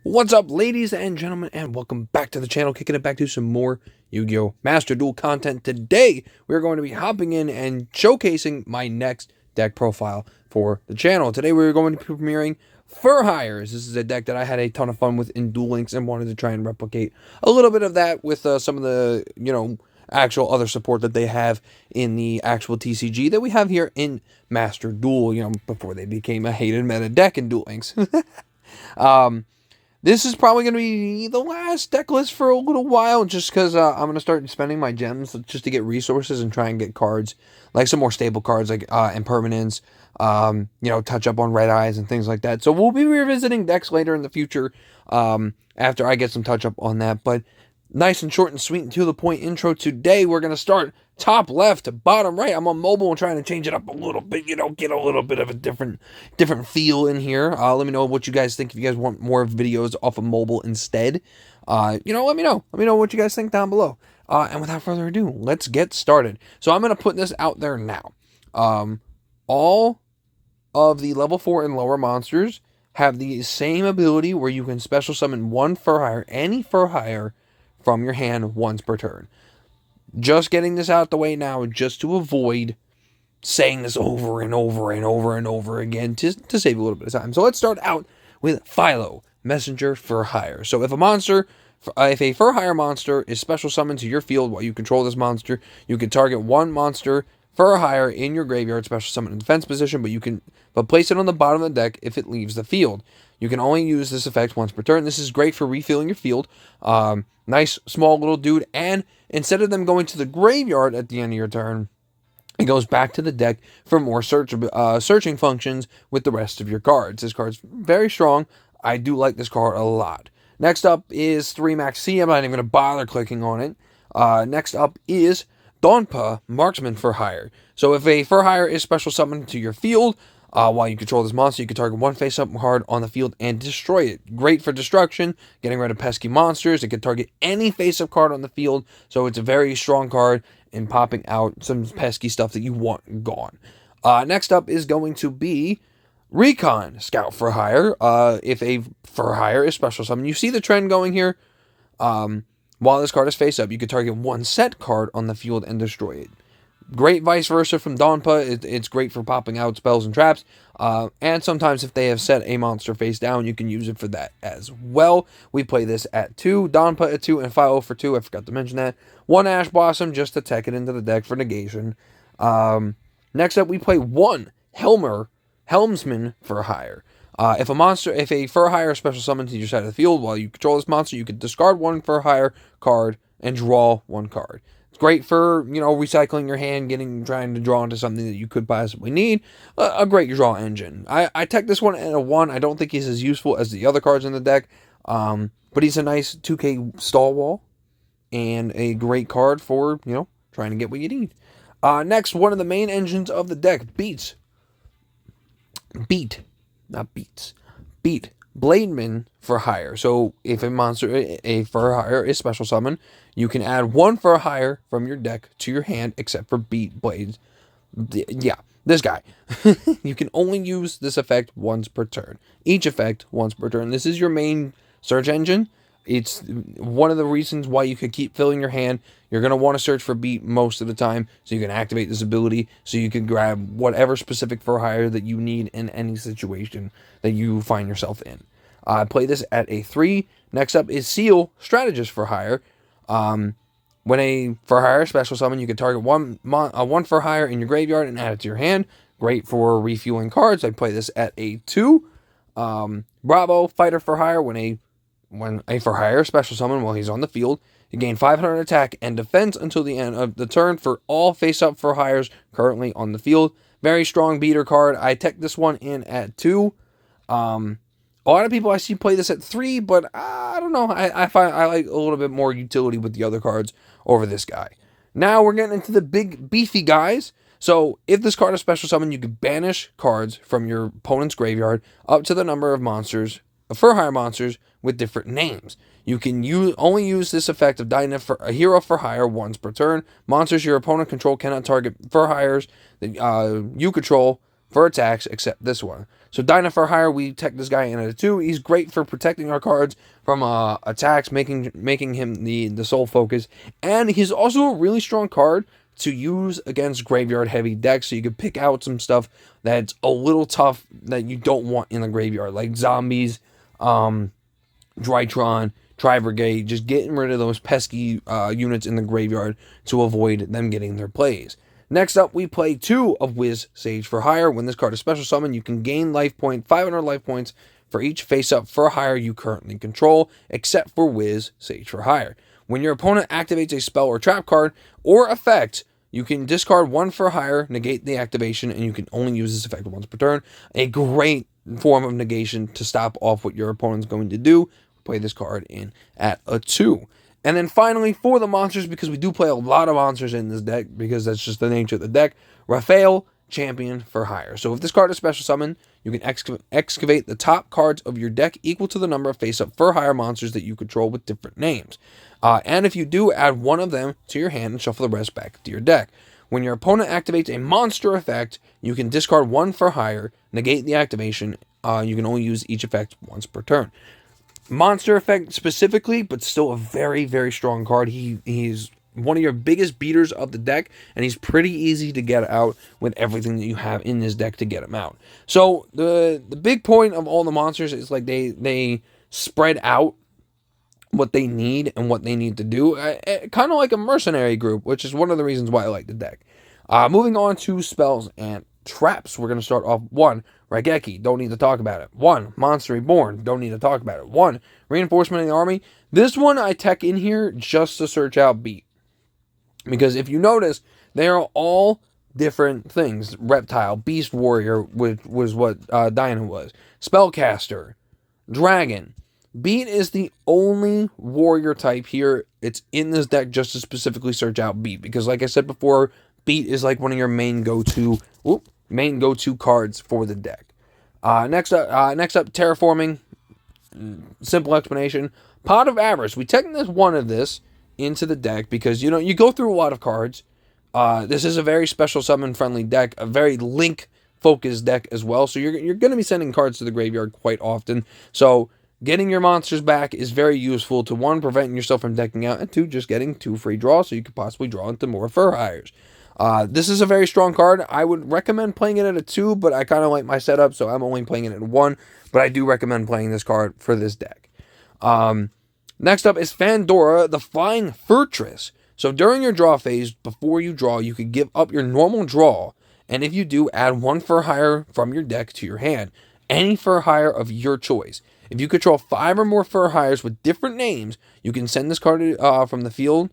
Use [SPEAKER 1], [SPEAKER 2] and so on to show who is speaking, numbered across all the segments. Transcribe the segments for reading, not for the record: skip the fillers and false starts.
[SPEAKER 1] What's up, ladies and gentlemen, and welcome back to the channel, kicking it back to some more Yu-Gi-Oh! Master Duel content. Today, we're going to be hopping in and showcasing my next deck profile for the channel. Today, we're going to be premiering Fur Hires. This is a deck that I had a ton of fun with in Duel Links and wanted to try and replicate a little bit of that with some of the, actual other support that they have in the actual TCG that we have here in Master Duel, before they became a hated meta deck in Duel Links. This is probably going to be the last deck list for a little while, just because I'm going to start spending my gems just to get resources and try and get cards, like some more stable cards, like Impermanence, touch up on Red Eyes and things like that. So we'll be revisiting decks later in the future after I get some touch up on that. But nice and short and sweet and to the point intro today. We're going to start top left to bottom right. I'm on mobile and trying to change it up a little bit, get a little bit of a different feel in here. Let me know what you guys think. If you guys want more videos off of mobile instead, let me know. Let me know what you guys think down below. And without further ado, let's get started. So I'm going to put this out there now. All of the level 4 and lower monsters have the same ability where you can special summon one Fur Hire, any Fur Hire, from your hand once per turn. Just getting this out the way now, just to avoid saying this over and over and over and over again, to save a little bit of time. So let's start out with Philo, Messenger Fur Hire. So if a Fur Hire monster is special summoned to your field while you control this monster, you can target one monster Fur Hire in your graveyard, special summon in defense position, but place it on the bottom of the deck if it leaves the field. You can only use this effect once per turn. This is great for refilling your field. Nice, small little dude. And instead of them going to the graveyard at the end of your turn, it goes back to the deck for more searching functions with the rest of your cards. This card's very strong. I do like this card a lot. Next up is 3 Max C. I'm not even going to bother clicking on it. Next up is Donpa, Marksman Fur Hire. So if a Fur Hire is special summoned to your field, while you control this monster, you can target one face-up card on the field and destroy it. Great for destruction, getting rid of pesky monsters. It can target any face-up card on the field, so it's a very strong card in popping out some pesky stuff that you want gone. Next up is going to be Recon, Scout Fur Hire. If a Fur Hire is special summoned, you see the trend going here. While this card is face-up, you can target one set card on the field and destroy it. Great vice versa from Donpa. It's great for popping out spells and traps. And sometimes if they have set a monster face down, you can use it for that as well. We play this at 2, Donpa at 2, and Philo for 2. I forgot to mention that. 1 Ash Blossom just to tech it into the deck for negation. Next up, we play 1 Helmsman Fur Hire. If a Fur Hire is special summoned to your side of the field while you control this monster, you can discard 1 Fur Hire card and draw 1 card. Great for, recycling your hand, trying to draw into something that you could possibly need. A great draw engine. I tech this one at a 1. I don't think he's as useful as the other cards in the deck. But he's a nice 2K stall wall. And a great card for, trying to get what you need. Next, one of the main engines of the deck, Beat. Blademan Fur Hire. So if a Fur Hire is special summoned, you can add 1 Fur Hire from your deck to your hand, except for Beat Blades. Yeah, this guy. You can only use this effect once per turn. Each effect once per turn. This is your main search engine. It's one of the reasons why you could keep filling your hand. You're going to want to search for Beat most of the time, so you can activate this ability, so you can grab whatever specific Fur Hire that you need in any situation that you find yourself in. I play this at a 3. Next up is Seal, Strategist Fur Hire. When a Fur Hire is special summon, you can target one Fur Hire in your graveyard and add it to your hand. Great for refueling cards. I play this at a 2. Bravo, Fighter Fur Hire. When a Fur Hire is special summon while he's on the field, you gain 500 attack and defense until the end of the turn for all face-up Fur Hires currently on the field. Very strong beater card. I tech this one in at 2. A lot of people I see play this at 3, but I don't know. I find I like a little bit more utility with the other cards over this guy. Now we're getting into the big beefy guys. So if this card is special summon, you can banish cards from your opponent's graveyard up to the number of monsters, Fur Hire monsters with different names. You can only use this effect of Dyna for a hero Fur Hire once per turn. Monsters your opponent control cannot target Fur Hires that you control for attacks except this one. So Dyna for Hire, we tech this guy in at a 2. He's great for protecting our cards from attacks, making him the sole focus. And he's also a really strong card to use against graveyard heavy decks, so you can pick out some stuff that's a little tough that you don't want in the graveyard, like zombies, Drytron, Tri-Brigade, just getting rid of those pesky units in the graveyard to avoid them getting their plays. Next up, we play 2 of Wiz Sage for Hire. When this card is special summon, you can gain 500 life points for each face-up for hire you currently control, except for Wiz Sage for Hire. When your opponent activates a spell or trap card or effect, you can discard 1 for hire, negate the activation, and you can only use this effect once per turn. A great form of negation to stop off what your opponent's going to do. Play this card in at a 2. And then finally, for the monsters, because we do play a lot of monsters in this deck, because that's just the nature of the deck, Raphael, Champion for Hire. So if this card is special summon, you can excavate the top cards of your deck equal to the number of face-up for hire monsters that you control with different names. And if you do, add 1 of them to your hand and shuffle the rest back to your deck. When your opponent activates a monster effect, you can discard 1 for hire, negate the activation. You can only use each effect once per turn. Monster effect specifically, but still a very, very strong card. He's one of your biggest beaters of the deck, and he's pretty easy to get out with everything that you have in this deck to get him out. So the big point of all the monsters is like they spread out what they need and what they need to do, kind of like a mercenary group, which is one of the reasons why I like the deck. Moving on to spells and traps, we're going to start off 1, Raigeki, don't need to talk about it. 1, Monster Reborn, don't need to talk about it. 1, Reinforcement of the Army. This one I tech in here just to search out Beat. Because if you notice, they are all different things. Reptile, Beast Warrior, which was what Dyna was. Spellcaster, Dragon. Beat is the only warrior type here. It's in this deck just to specifically search out Beat. Because like I said before, Beat is like one of your main go-to cards for the deck. Next up, Terraforming. Simple explanation. Pot of Avarice. We technically one of this into the deck because, you know, you go through a lot of cards. This is a very special summon friendly deck, a very link focused deck as well. So you're going to be sending cards to the graveyard quite often. So getting your monsters back is very useful to 1, preventing yourself from decking out, and 2, just getting 2 free draws so you could possibly draw into more fur hires. This is a very strong card. I would recommend playing it at a 2, but I kind of like my setup, so I'm only playing it at a 1. But I do recommend playing this card for this deck. Next up is Fandora, the Flying Fortress. So during your draw phase, before you draw, you could give up your normal draw, and if you do, add 1 fur hire from your deck to your hand. Any fur hire of your choice. If you control 5 or more fur hires with different names, you can send this card from the field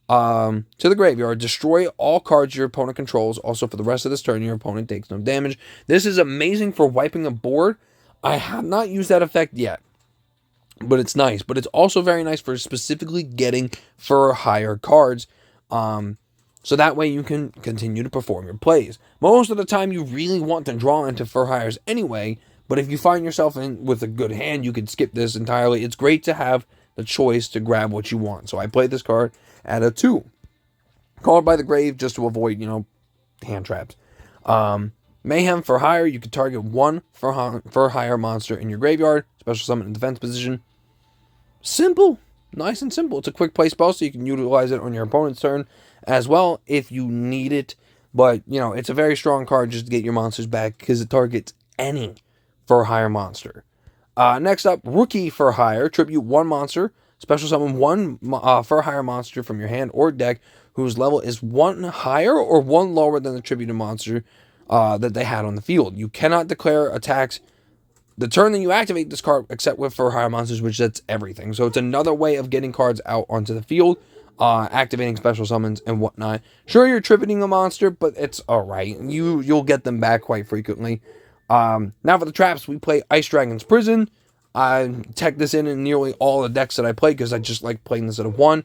[SPEAKER 1] to the graveyard, destroy all cards your opponent controls. Also, for the rest of this turn, your opponent takes no damage. This is amazing for wiping a board. I have not used that effect yet, but it's nice. But it's also very nice for specifically getting for higher cards, so that way you can continue to perform your plays. Most of the time, you really want to draw into fur hires anyway, but if you find yourself in with a good hand, you can skip this entirely. It's great to have the choice to grab what you want. So I played this card at a 2. Called by the Grave, just to avoid, hand traps. Mayhem for hire, you can target 1 for hire monster in your graveyard. Special summon in defense position. Simple. Nice and simple. It's a quick play spell, so you can utilize it on your opponent's turn as well if you need it. But, it's a very strong card just to get your monsters back because it targets any for hire monster. Next up, Rookie for hire. Tribute 1 monster. Special summon 1 for hire monster from your hand or deck whose level is 1 higher or 1 lower than the tributed monster that they had on the field. You cannot declare attacks the turn that you activate this card except with for hire monsters, which that's everything. So it's another way of getting cards out onto the field, activating special summons and whatnot. Sure, you're tributing a monster, but it's alright. You'll get them back quite frequently. Now for the traps, we play Ice Dragon's Prison. I tech this in nearly all the decks that I play because I just like playing this at a 1.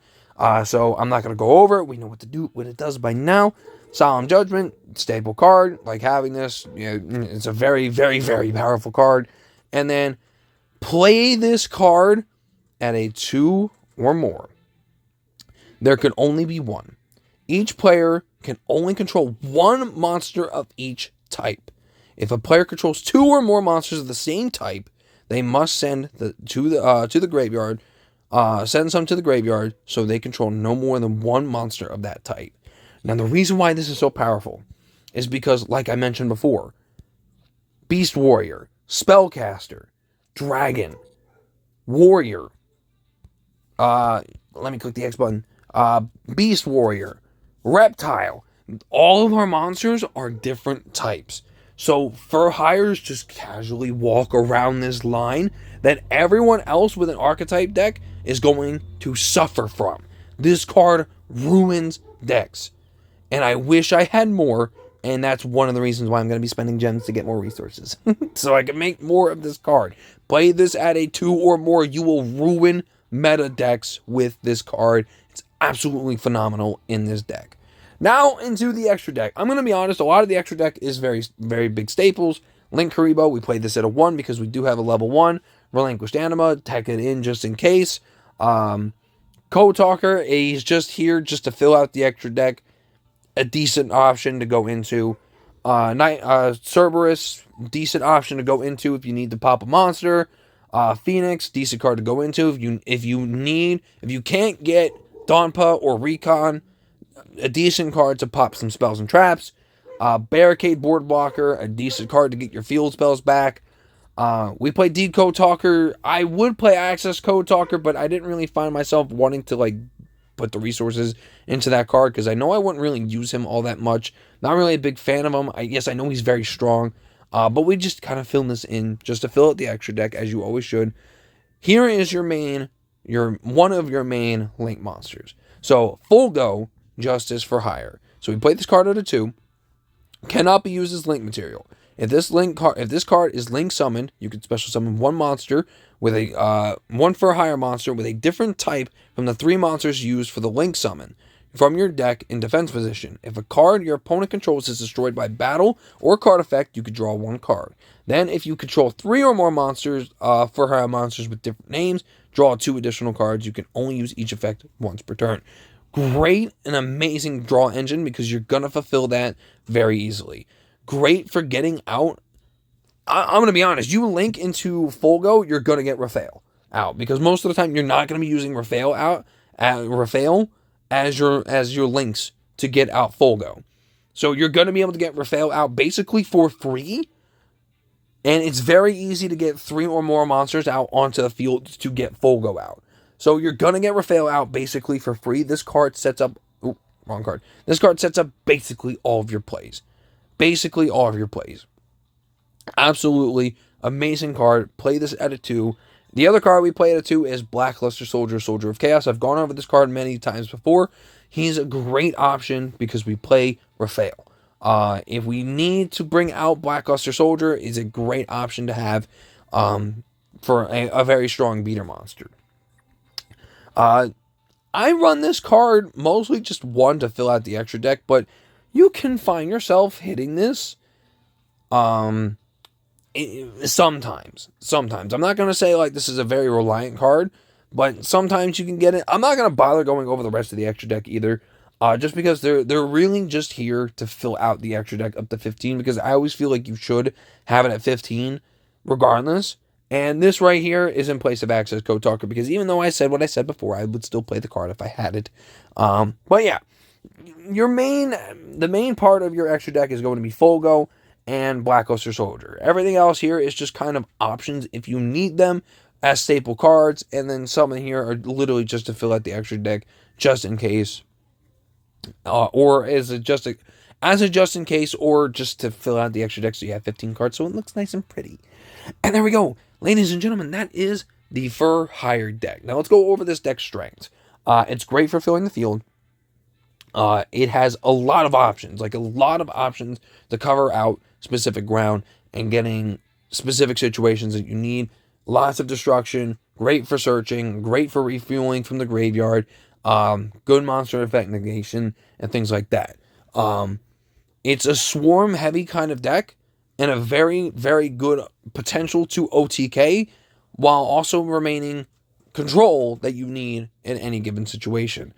[SPEAKER 1] So I'm not going to go over it. We know what it does by now. Solemn Judgment, stable card. Like having this, it's a very, very, very powerful card. And then play this card at a 2 or more. There can only be 1. Each player can only control 1 monster of each type. If a player controls 2 or more monsters of the same type, they must send to the graveyard. Send some to the graveyard so they control no more than one monster of that type. Now, the reason why this is so powerful is because, like I mentioned before, Beast Warrior, Spellcaster, Dragon, Warrior, let me click the X button, Beast Warrior, Reptile, all of our monsters are different types. So Fur Hires just casually walk around this line that everyone else with an archetype deck is going to suffer from. This card ruins decks. And I wish I had more, and that's one of the reasons why I'm going to be spending gems to get more resources. So I can make more of this card. Play this at a 2 or more, you will ruin meta decks with this card. It's absolutely phenomenal in this deck. Now into the extra deck. I'm going to be honest, a lot of the extra deck is very, very big staples. Link Karibo, we played this at a 1 because we do have a level 1. Relinquished Anima, tech it in just in case. Code Talker, he's just here just to fill out the extra deck. A decent option to go into. Cerberus, decent option to go into if you need to pop a monster. Phoenix, decent card to go into if you can't get Donpa or Recon, a decent card to pop some spells and traps. Barricade Board Blocker, a decent card to get your field spells back. We played Decode Talker. I would play Access Code Talker, but I didn't really find myself wanting to put the resources into that card because I know I wouldn't really use him all that much. Not really a big fan of him. I know he's very strong, but we just kind of fill this in just to fill out the extra deck as you always should. Here is one of your main Link monsters. So Full Go, Justice for Hire. So we played this card at a 2. Cannot be used as Link material. If this card is Link summoned, you can special summon one monster with a one for hire monster with a different type from the 3 monsters used for the Link summon from your deck in defense position. If a card your opponent controls is destroyed by battle or card effect, you could draw 1 card. Then, if you control 3 or more monsters, for hire monsters with different names, draw 2 additional cards. You can only use each effect once per turn. Great and amazing draw engine because you're gonna fulfill that very easily. Great for getting out. I'm going to be honest. You link into Full Go, you're going to get Raphael out. Because most of the time, you're not going to be using Raphael as your links to get out Full Go. So you're going to be able to get Raphael out basically for free. And it's very easy to get 3 or more monsters out onto the field to get Full Go out. So you're going to get Raphael out basically for free. This card sets up... Ooh, wrong card. This card sets up basically all of your plays. Basically all of your plays. Absolutely amazing card. Play this at a 2. The other card we play at a 2 is Blackluster Soldier, Soldier of Chaos. I've gone over this card many times before. He's a great option because we play Raphael. If we need to bring out Blackluster Soldier, is a great option to have for a very strong beater monster. I run this card mostly just 1 to fill out the extra deck, but you can find yourself hitting this sometimes. I'm not going to say this is a very reliant card, but sometimes you can get it. I'm not going to bother going over the rest of the extra deck either, just because they're really just here to fill out the extra deck up to 15, because I always feel like you should have it at 15 regardless. And this right here is in place of Access Code Talker, because even though I said what I said before, I would still play the card if I had it. But yeah. The main part of your extra deck is going to be Full Go and Blackluster Soldier. Everything else here is just kind of options if you need them as staple cards, and then some in here are literally just to fill out the extra deck just in case, or as a just in case, or just to fill out the extra deck so you have 15 cards so it looks nice and pretty. And there we go, ladies and gentlemen, that is the Fur Hire deck. Now let's go over this deck's strengths. It's great for filling the field. It has a lot of options, to cover out specific ground and getting specific situations that you need. Lots of destruction, great for searching, great for refueling from the graveyard, good monster effect negation, and things like that. It's a swarm heavy kind of deck and a very, very good potential to OTK while also remaining control that you need in any given situation.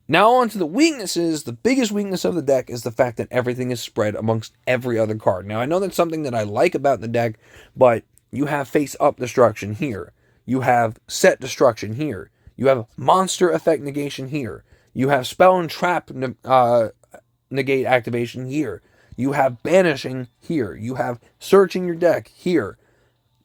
[SPEAKER 1] Now on to the weaknesses. The biggest weakness of the deck is the fact that everything is spread amongst every other card. Now I know that's something that I like about the deck, but you have face up destruction here. You have set destruction here. You have monster effect negation here. You have spell and trap negate activation here. You have banishing here. You have searching your deck here.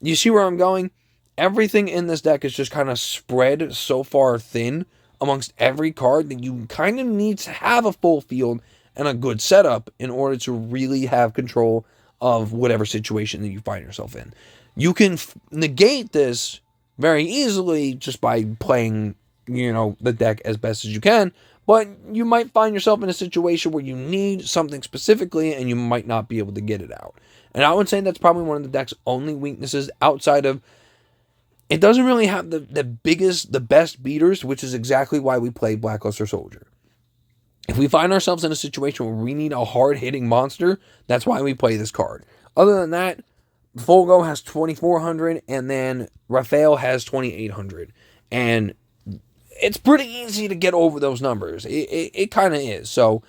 [SPEAKER 1] You see where I'm going? Everything in this deck is just kind of spread so far thin amongst every card that you kind of need to have a full field and a good setup in order to really have control of whatever situation that you find yourself in. You can negate this very easily just by playing, the deck as best as you can, but you might find yourself in a situation where you need something specifically and you might not be able to get it out. And I would say that's probably one of the deck's only weaknesses outside of it doesn't really have the best beaters, which is exactly why we play Blackluster Soldier. If we find ourselves in a situation where we need a hard-hitting monster, that's why we play this card. Other than that, Folgo has 2,400, and then Raphael has 2,800. And it's pretty easy to get over those numbers. It kind of is. So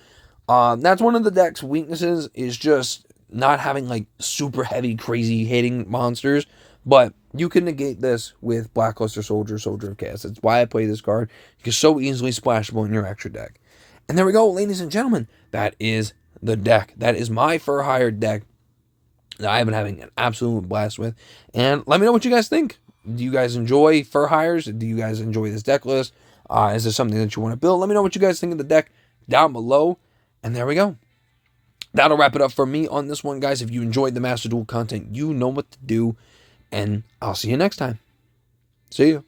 [SPEAKER 1] that's one of the deck's weaknesses, is just not having like super heavy, crazy hitting monsters. But you can negate this with Blackluster Soldier, Soldier of Chaos. That's why I play this card. It's so easily splashable in your extra deck. And there we go, ladies and gentlemen. That is the deck. That is my Fur Hire deck that I've been having an absolute blast with. And let me know what you guys think. Do you guys enjoy Fur Hires? Do you guys enjoy this deck list? Is this something that you want to build? Let me know what you guys think of the deck down below. And there we go. That'll wrap it up for me on this one, guys. If you enjoyed the Master Duel content, you know what to do. And I'll see you next time. See you.